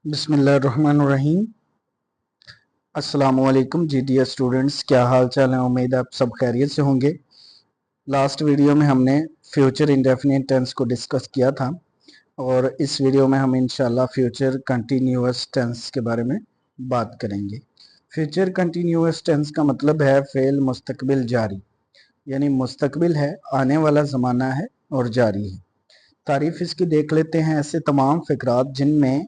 बिस्मिल्लाहिर्रहमानिर्रहीम। अस्सलाम वालेकुम जी डियर स्टूडेंट्स, क्या हाल चाल है। उम्मीद है आप सब खैरियत से होंगे। लास्ट वीडियो में हमने फ्यूचर इंडेफिनिट टेंस को डिस्कस किया था और इस वीडियो में हम इंशाल्लाह फ्यूचर कंटिन्यूअस टेंस के बारे में बात करेंगे। फ्यूचर कंटिन्यूअस टेंस का मतलब है फ़ेल मुस्तकबिल जारी, यानी मुस्तकबिल है, आने वाला ज़माना है और जारी है। तारीफ इसकी देख लेते हैं। ऐसे तमाम फ़िक्रात जिनमें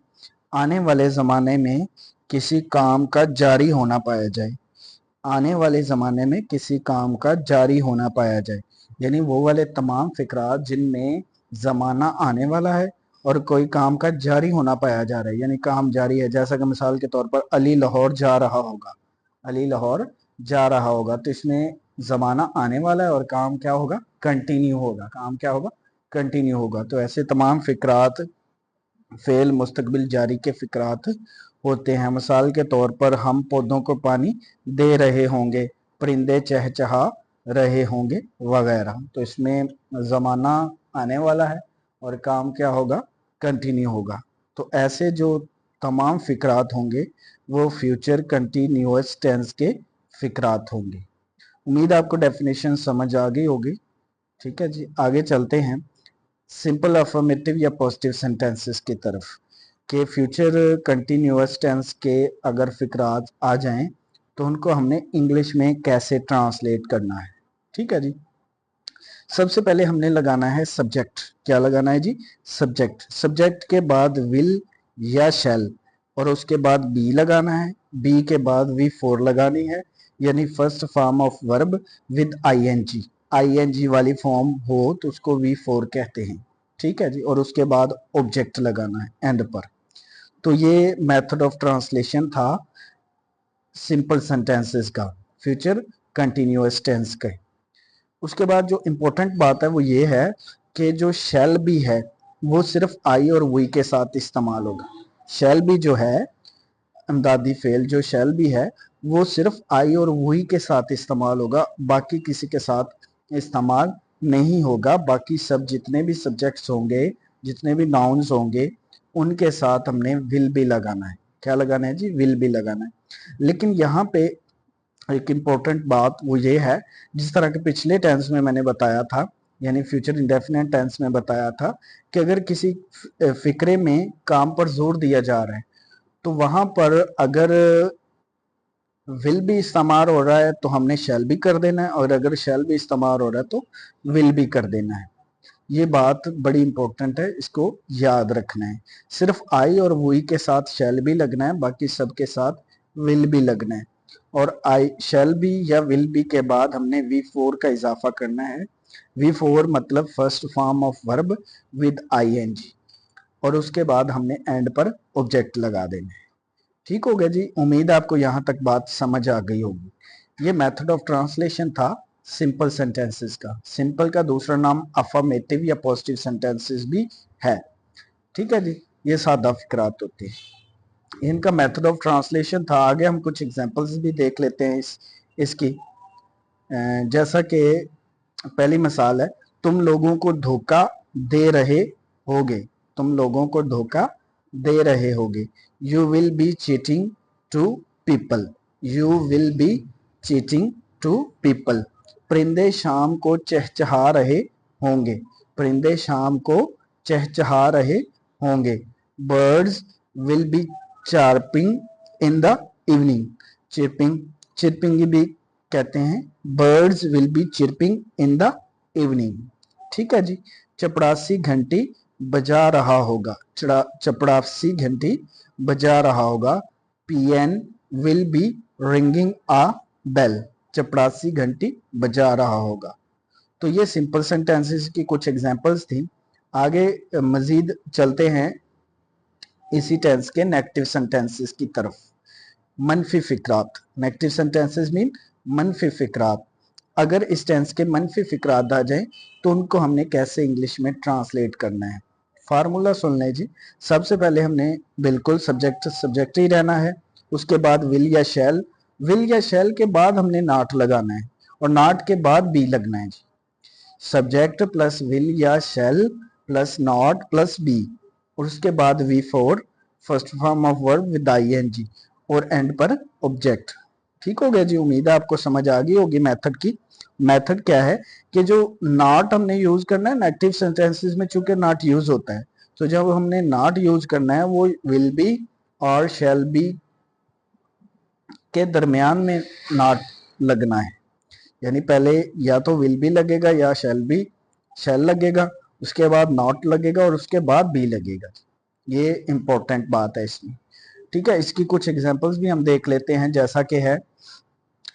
आने वाले ज़माने में किसी काम का जारी होना पाया जाए। आने वाले ज़माने में किसी काम का जारी होना पाया जाए, यानी वो वाले तमाम फ़िक्रात जिनमें ज़माना आने वाला है और कोई काम का जारी होना पाया जा रहा है, यानी काम जारी है। जैसा कि मिसाल के तौर पर अली लाहौर जा रहा होगा, अली लाहौर जा रहा होगा, तो इसमें ज़माना आने वाला है और काम क्या होगा, कंटिन्यू होगा। काम क्या होगा, कंटिन्यू होगा। तो ऐसे तमाम फ़िक्रात फ़ेल मुस्तकबिल जारी के फ़िक्रात होते हैं। मिसाल के तौर पर हम पौधों को पानी दे रहे होंगे, परिंदे चहचहा रहे होंगे वगैरह। तो इसमें ज़माना आने वाला है और काम क्या होगा, कंटिन्यू होगा। तो ऐसे जो तमाम फ़िक्रात होंगे वो फ्यूचर कंटिन्यूअस टेंस के फ़िक्रात होंगे। उम्मीद आपको डेफिनेशन समझ आ गई होगी। ठीक है जी, आगे चलते हैं सिंपल अफर्मेटिव या पॉजिटिव सेंटेंसेस की तरफ। के फ्यूचर कंटिन्यूअस टेंस के अगर फिक्रात आ जाएं तो उनको हमने इंग्लिश में कैसे ट्रांसलेट करना है। ठीक है जी, सबसे पहले हमने लगाना है सब्जेक्ट। क्या लगाना है जी, सब्जेक्ट। सब्जेक्ट के बाद विल या शैल और उसके बाद बी लगाना है। बी के बाद वी फोर लगानी है, यानी first form of verb with ING. ING वाली फॉर्म हो तो उसको वी फोर कहते हैं। ठीक है जी, और उसके बाद ऑब्जेक्ट लगाना है एंड पर। तो ये मेथड ऑफ ट्रांसलेशन था सिंपल सेंटेंसेस का, फ्यूचर कंटिन्यूअस टेंस का। उसके बाद जो इम्पोर्टेंट बात है वो ये है कि जो शैल बी है वो सिर्फ आई और वी के साथ इस्तेमाल होगा। शैल बी जो है, अमदादी फेल जो शैल बी है, वो सिर्फ आई और वी के साथ इस्तेमाल होगा, बाकी किसी के साथ इस्तेमाल नहीं होगा। बाकी सब जितने भी सब्जेक्ट्स होंगे, जितने भी नाउन्स होंगे, उनके साथ हमने विल बी लगाना है। क्या लगाना है जी, विल बी लगाना है। लेकिन यहाँ पे एक इम्पोर्टेंट बात वो ये है, जिस तरह के पिछले टेंस में मैंने बताया था, यानी फ्यूचर इंडेफिनिट टेंस में बताया था कि अगर किसी फिक्रे में काम पर जोर दिया जा रहा है तो वहां पर अगर विल भी इस्तेमाल हो रहा है तो हमने शैल भी कर देना है, और अगर शैल भी इस्तेमाल हो रहा है तो विल भी कर देना है। ये बात बड़ी इंपॉर्टेंट है, इसको याद रखना है। सिर्फ आई और वी के साथ शैल भी लगना है, बाकी सब के साथ विल भी लगना है। और आई शैल बी या विल बी के बाद हमने वी फोर का इजाफा करना है। वी फोर मतलब first form of verb with I N G, और उसके बाद हमने एंड पर ऑब्जेक्ट लगा देना है। ठीक हो गया जी, उम्मीद है आपको यहाँ तक बात समझ आ गई होगी। ये मेथड ऑफ ट्रांसलेशन था सिंपल सेंटेंसेस का। सिंपल का दूसरा नाम अफर्मेटिव या पॉजिटिव सेंटेंसेस भी है। ठीक है जी, ये सादा फिक्रात होते हैं। इनका मेथड ऑफ ट्रांसलेशन था। आगे हम कुछ एग्जांपल्स भी देख लेते हैं इसकी। जैसा कि पहली मिसाल है, तुम लोगों को धोखा दे रहे होगे। तुम लोगों को धोखा दे रहे होगे। You will be cheating to people. You will be cheating to people. परिंदे शाम को चहचहा रहे होंगे। परिंदे शाम को चहचहा रहे होंगे। Birds will be charping in the evening. Chirping, chirping भी कहते हैं। Birds will be chirping in the evening. ठीक है जी, चपड़ासी घंटी बजा रहा होगा। चपड़ासी घंटी बजा रहा होगा। Peon will be ringing a bell. चपड़ासी घंटी बजा रहा होगा। तो ये सिंपल सेंटेंसेस की कुछ एग्जांपल्स थी। आगे मजीद चलते हैं इसी टेंस के नेगेटिव सेंटेंसेस की तरफ। मनफी फिक्रात। नेगेटिव सेंटेंसेस मीन मनफी फिक्रात। अगर इस टेंस के मनफी फिक्रात आ जाए तो उनको हमने कैसे इंग्लिश में ट्रांसलेट करना है। फार्मूला सुन लें जी। सबसे पहले हमने बिल्कुल सब्जेक्ट ही रहना है। उसके बाद विल या शैल। विल या शैल के बाद हमने नॉट लगाना है, और नॉट के बाद बी लगना है जी। सब्जेक्ट प्लस विल या shall plus not plus be, और उसके बाद V four first form of verb with ING और एंड पर ऑब्जेक्ट। ठीक हो गया जी, उम्मीद है आपको समझ आ गई होगी मेथड की। मेथड क्या है कि जो नॉट हमने यूज करना है नेगेटिव सेंटेंसेस में, चूंकि नॉट यूज होता है, तो जब हमने नॉट यूज करना है वो विल बी और शैल बी के दरमियान में नॉट लगना है। यानी पहले या तो विल बी लगेगा या शैल लगेगा, उसके बाद नॉट लगेगा और उसके बाद बी लगेगा। ये इंपॉर्टेंट बात है इसमें। ठीक है, इसकी कुछ एग्जांपल्स भी हम देख लेते हैं। जैसा कि है,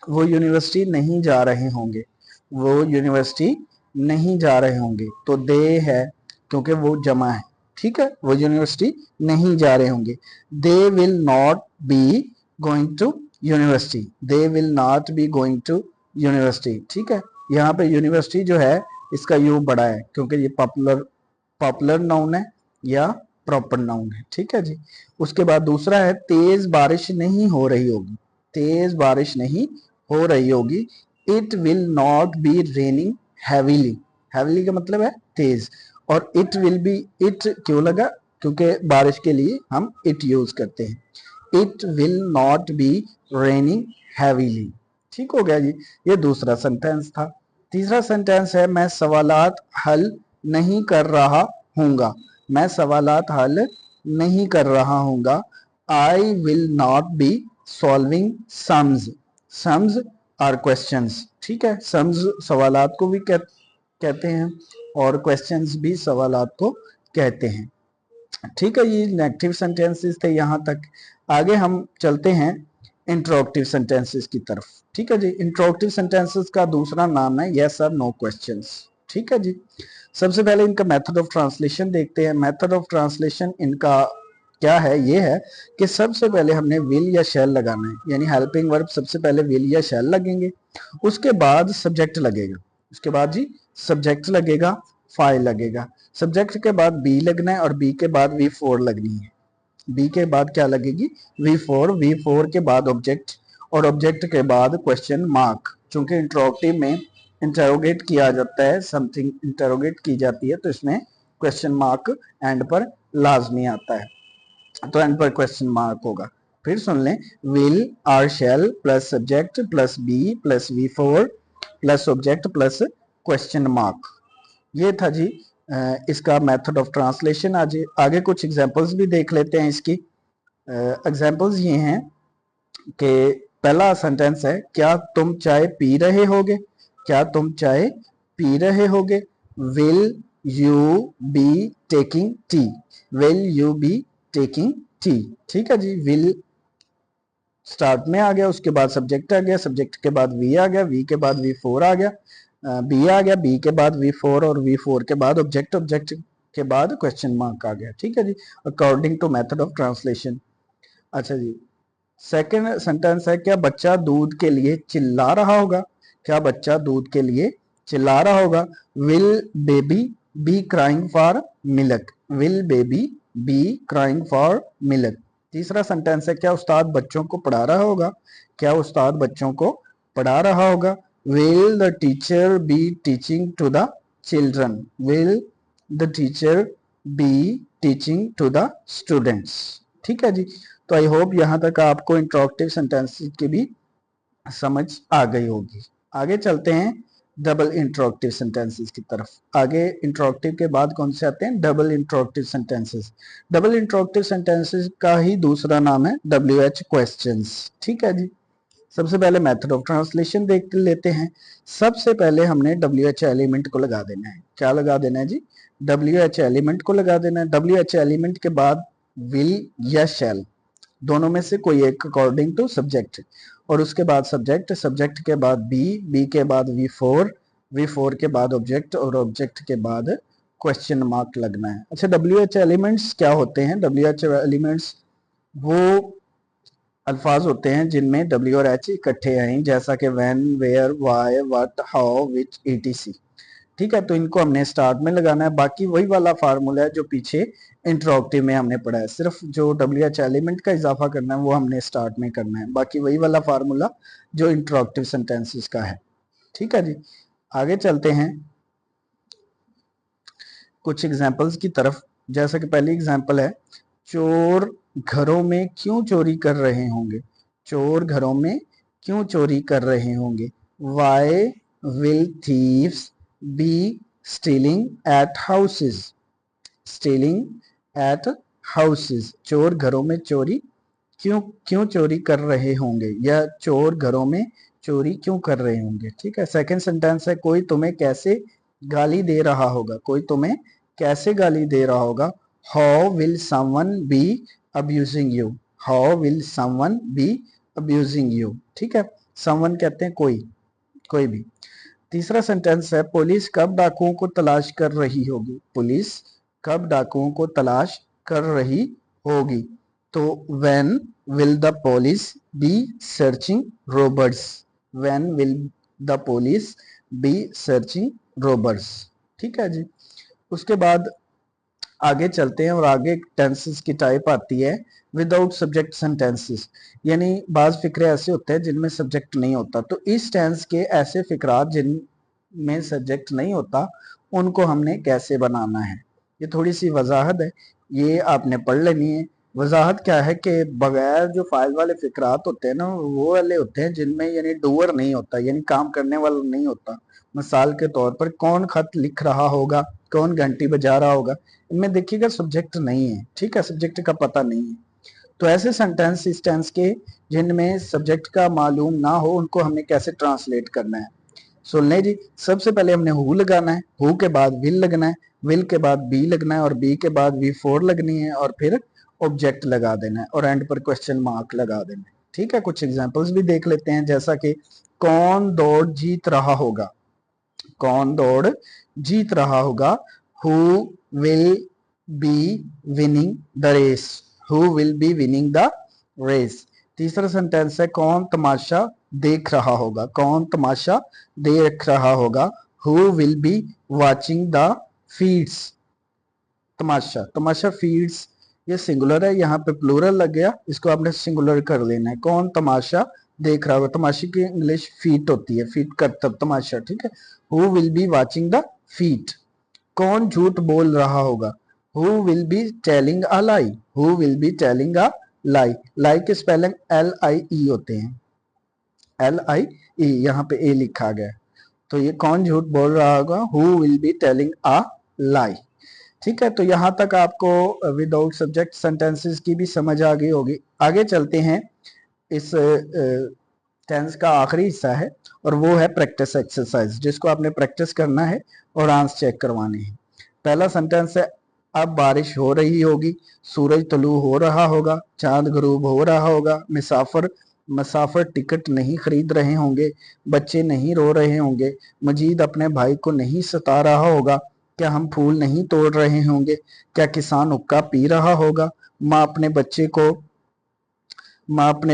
वो यूनिवर्सिटी नहीं जा रहे होंगे, वो यूनिवर्सिटी नहीं जा रहे होंगे, तो दे है क्योंकि वो जमा है। ठीक है, वो यूनिवर्सिटी नहीं जा रहे होंगे। They will not be going to university, they will not be going to university. ठीक है, यहाँ पे यूनिवर्सिटी जो है इसका यू बड़ा है क्योंकि ये पॉपुलर नाउन है या प्रॉपर नाउन है। ठीक है जी, उसके बाद दूसरा है तेज बारिश नहीं हो रही होगी, तेज बारिश नहीं हो रही होगी। It will not B raining heavily, heavily का मतलब है तेज, और इट विल बी, इट क्यों लगा, क्योंकि बारिश के लिए हम इट यूज करते हैं। It will not B raining heavily. ठीक हो गया जी, ये दूसरा सेंटेंस था। तीसरा सेंटेंस है मैं सवालात हल नहीं कर रहा हूंगा, मैं सवालात हल नहीं कर रहा हूंगा। I will not be solving sums, sums are questions. ठीक है, सम्स सवालात को भी कहते हैं और क्वेश्चंस भी सवालात को कहते हैं। ठीक है, ये नेगेटिव सेंटेंसेस थे यहाँ तक। आगे हम चलते हैं इंट्रोगेटिव सेंटेंसेस की तरफ। ठीक है जी, इंट्रोगेटिव सेंटेंसेस का दूसरा नाम है यस और नो क्वेश्चंस। ठीक है जी, सबसे पहले इनका मेथड ऑफ ट्रांसलेशन देखते हैं। मेथड ऑफ ट्रांसलेशन इनका क्या है, ये है कि सबसे पहले हमने विल या शैल लगाना है, यानी हेल्पिंग वर्ब सबसे पहले विल या शैल लगेंगे, उसके बाद सब्जेक्ट लगेगा, उसके बाद जी सब्जेक्ट लगेगा, फाइल लगेगा, सब्जेक्ट के बाद बी लगना है और बी के बाद V4 लगनी है। बी के बाद क्या लगेगी, V4, V4 के बाद ऑब्जेक्ट और ऑब्जेक्ट के बाद क्वेश्चन मार्क। चूंकि इंट्रोगेटिव में इंटरोगेट किया जाता है, समथिंग इंटरोगेट की जाती है, तो इसमें क्वेश्चन मार्क एंड पर लाजमी आता है, तो एंड पर क्वेश्चन मार्क होगा। फिर सुन लें, will or shall plus subject plus be plus V4 plus object plus question mark. ये था जी इसका मेथड ऑफ ट्रांसलेशन। आगे कुछ एग्जांपल्स भी देख लेते हैं इसकी। एग्जांपल्स ये हैं कि पहला सेंटेंस है, क्या तुम चाय पी रहे होगे, क्या तुम चाय पी रहे होगे। Will you be taking tea, will you be taking tea. ठीक है जी, विल स्टार्ट में आ गया, उसके बाद सब्जेक्ट आ गया, सब्जेक्ट के बाद वी आ गया, वी के बाद V4 आ गया, बी आ गया, बी के बाद V4 और V4 के बाद ऑब्जेक्ट, ऑब्जेक्ट के बाद क्वेश्चन मार्क आ गया। ठीक है जी, according to method of translation. अच्छा जी, सेकंड सेंटेंस है, क्या बच्चा दूध के लिए चिल्ला रहा होगा, क्या बच्चा दूध के लिए चिल्ला रहा होगा। Will baby be crying for milk, will baby be crying for milk. तीसरा सेंटेंस है, क्या उस्ताद बच्चों को पढ़ा रहा होगा, क्या उस्ताद बच्चों को पढ़ा रहा होगा। Will the teacher be teaching to the children, will the teacher be teaching to the students. ठीक है जी, तो आई होप यहाँ तक आपको इंट्रोगेटिव सेंटेंसेस की भी समझ आ गई होगी। आगे चलते हैं डबल इंट्रोगेटिव सेंटेंसेस की तरफ। आगे इंट्रोगेटिव के बाद कौन से आते हैं, double interrogative sentences. Double interrogative sentences का ही दूसरा नाम है WH क्वेश्चंस। ठीक है जी, सबसे पहले मेथड ऑफ ट्रांसलेशन देख लेते हैं। सबसे पहले हमने WH एलिमेंट को लगा देना है। क्या लगा देना है जी, WH एलिमेंट को लगा देना है। WH एलिमेंट के बाद विल या शैल, दोनों में से कोई एक अकॉर्डिंग टू सब्जेक्ट, और उसके बाद सब्जेक्ट, सब्जेक्ट के बाद बी, बी के बाद V4, V4 के बाद ऑब्जेक्ट और ऑब्जेक्ट के बाद क्वेश्चन मार्क लगना है। अच्छा, WH एलिमेंट्स क्या होते हैं, WH एलिमेंट्स वो अल्फाज होते हैं जिनमें W और H इकट्ठे आए, जैसा कि when, where, why, what, how, which, etc। ठीक है, तो इनको हमने स्टार्ट में लगाना है। बाकी वही वाला फार्मूला है जो पीछे इंट्रोगेटिव में हमने पढ़ा है, सिर्फ जो WH एलिमेंट का इजाफा करना है वो हमने स्टार्ट में करना है, बाकी वही वाला फार्मूला जो इंट्रोगेटिव सेंटेंसेस का है। ठीक है जी, आगे चलते हैं कुछ एग्जांपल्स की तरफ। जैसा कि पहली एग्जांपल है, चोर घरों में क्यों चोरी कर रहे होंगे? चोर घरों में क्यों चोरी कर रहे होंगे? Why will thieves be stealing at houses? Stealing at houses. चोर घरों में चोरी क्यों क्यों चोरी कर रहे होंगे, या चोर घरों में चोरी क्यों कर रहे होंगे? ठीक है। सेकंड सेंटेंस है, कोई तुम्हें कैसे गाली दे रहा होगा? कोई तुम्हें कैसे गाली दे रहा होगा? How will someone be abusing you? How will someone be abusing you? ठीक है। समवन कहते हैं कोई भी। तीसरा सेंटेंस है, पुलिस कब डाकुओं को तलाश कर रही होगी? पुलिस कब डाकुओं को तलाश कर रही होगी? तो when will the police be searching robbers? When will the police be searching robbers? ठीक है जी। उसके बाद आगे चलते हैं और आगे टेंसेस की टाइप आती है विदाउट सब्जेक्ट सेंटेंसेस, यानी बाज फिक्रे ऐसे होते हैं जिनमें सब्जेक्ट नहीं होता। तो इस टेंस के ऐसे फिक्रात जिनमें सब्जेक्ट नहीं होता उनको हमने कैसे बनाना है, ये थोड़ी सी वजाहत है, ये आपने पढ़ लेनी है। वजाहत क्या है कि बगैर जो फाइल वाले फिक्रात होते हैं ना, वो वाले होते हैं जिनमें यानी डूअर नहीं होता, यानी काम करने वाला नहीं होता। मिसाल के तौर पर कौन खत लिख रहा होगा, कौन घंटी बजा रहा होगा, इनमें देखिएगा सब्जेक्ट नहीं है। ठीक है, सब्जेक्ट का पता नहीं है। तो ऐसे सेंटेंस इस टेंस के जिनमें सब्जेक्ट का मालूम ना हो उनको हमने कैसे ट्रांसलेट करना है, सुन लें जी। सबसे पहले हमने हु लगाना है, हु के बाद विल लगना है, विल के बाद बी लगना है, और बी के बाद वी फोर लगनी है, और फिर ऑब्जेक्ट लगा देना है, और एंड पर क्वेश्चन मार्क लगा देना है। ठीक है, कुछ एग्जांपल्स भी देख लेते हैं, जैसा कि कौन दौड़ जीत रहा होगा? कौन दौड़ जीत रहा होगा? Who will be winning the race? Who will be winning the race? तीसरा सेंटेंस है, कौन तमाशा देख रहा होगा? कौन तमाशा देख रहा होगा? Who will be watching the feeds? Tamasha, Tamasha feeds ये सिंगुलर है, यहाँ पे प्लूरल लग गया, इसको आपने सिंगुलर कर लेना है। कौन तमाशा देख रहा होगा? तमाशे की इंग्लिश फीट होती है, फीट करतब तमाशा। ठीक है, who will be watching the feat? कौन झूठ बोल रहा होगा? Who will be telling a lie? Who will be telling a lie? Lie के स्पेलिंग LIE होते हैं, LIE, यहाँ पे ए लिखा गया। तो ये कौन झूठ बोल रहा होगा? Who will be telling a lie? ठीक है, तो यहां तक आपको विदाउट सब्जेक्ट सेंटेंसेस की भी समझ आ गई होगी। आगे चलते हैं, इस टेंस का आखिरी हिस्सा है और वो है प्रैक्टिस एक्सरसाइज, जिसको आपने प्रैक्टिस करना है और आंसर चेक करवाने हैं। पहला सेंटेंस है, अब बारिश हो रही होगी, सूरज तलू हो रहा होगा, चांद गरूब हो रहा होगा, मुसाफिर टिकट नहीं खरीद रहे होंगे, बच्चे नहीं रो रहे होंगे, मजीद अपने भाई को नहीं सता रहा होगा, क्या हम फूल नहीं तोड़ रहे होंगे, क्या किसान हुक्का पी रहा होगा, माँ अपने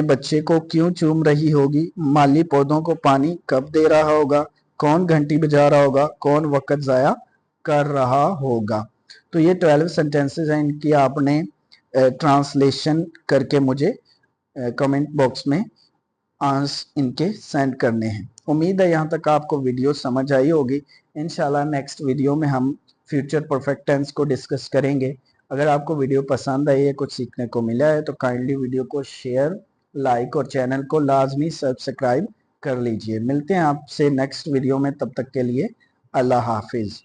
बच्चे को क्यों चूम रही होगी, माली पौधों को पानी कब दे रहा होगा, कौन घंटी बजा रहा होगा, कौन वक्त जाया कर रहा होगा। तो ये 12 सेंटेंसेस हैं, इनकी आपने ट्रांसलेशन करके मुझे कमेंट बॉक्स में आंसर इनके सेंड करने हैं। उम्मीद है यहाँ तक आपको वीडियो समझ आई होगी। इंशाल्लाह नेक्स्ट वीडियो में हम फ्यूचर परफेक्ट टेंस को डिस्कस करेंगे। अगर आपको वीडियो पसंद आई है, कुछ सीखने को मिला है, तो काइंडली वीडियो को शेयर, लाइक और चैनल को लाजमी सब्सक्राइब कर लीजिए। मिलते हैं आपसे नेक्स्ट वीडियो में, तब तक के लिए अल्लाह हाफिज।